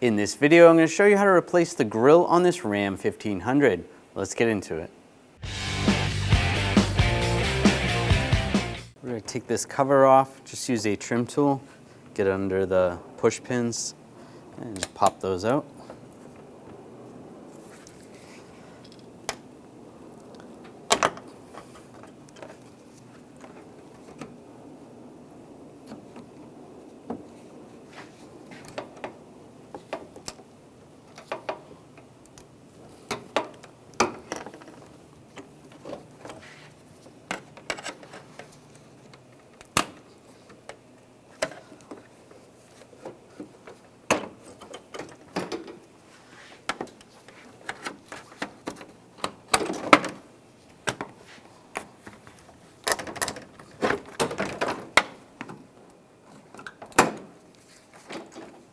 In this video, I'm going to show you how to replace the grill on this Ram 1500. Let's get into it. We're going to take this cover off, just use a trim tool, get under the push pins, and just pop those out.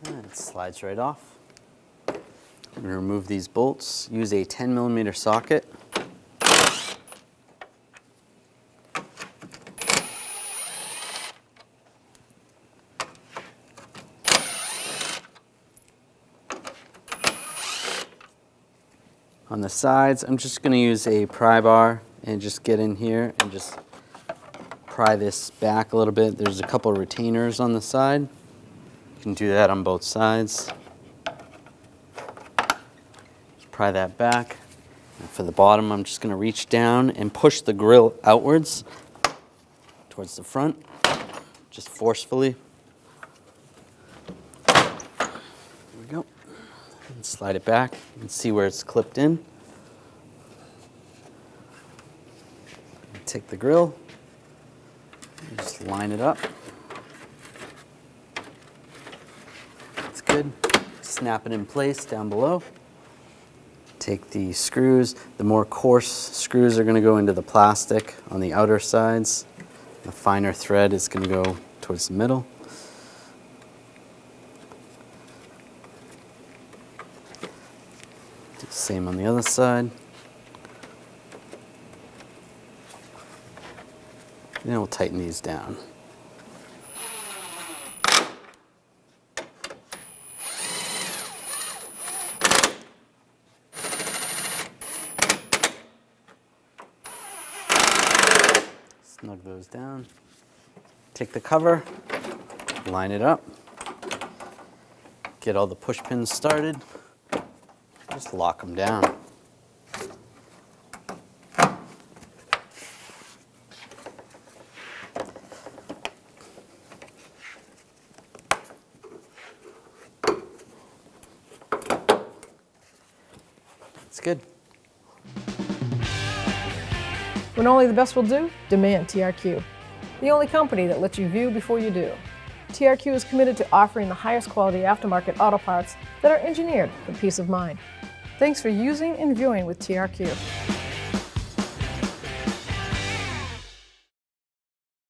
It slides right off. I'm going to remove these bolts, use a 10mm socket. On the sides, I'm just going to use a pry bar and just get in here and just pry this back a little bit. There's a couple of retainers on the side. You can do that on both sides. Just pry that back. And for the bottom, I'm just going to reach down and push the grill outwards towards the front, just forcefully. There we go. And slide it back. You can see where it's clipped in. Take the grill, and just line it up. Good. Snap it in place down below. Take the screws. The more coarse screws are going to go into the plastic on the outer sides. The finer thread is going to go towards the middle. Do the same on the other side. Then we'll tighten these down. Snug those down. Take the cover, line it up, get all the push pins started, just lock them down. That's good. When only the best will do, demand TRQ. The only company that lets you view before you do. TRQ is committed to offering the highest quality aftermarket auto parts that are engineered for peace of mind. Thanks for using and viewing with TRQ.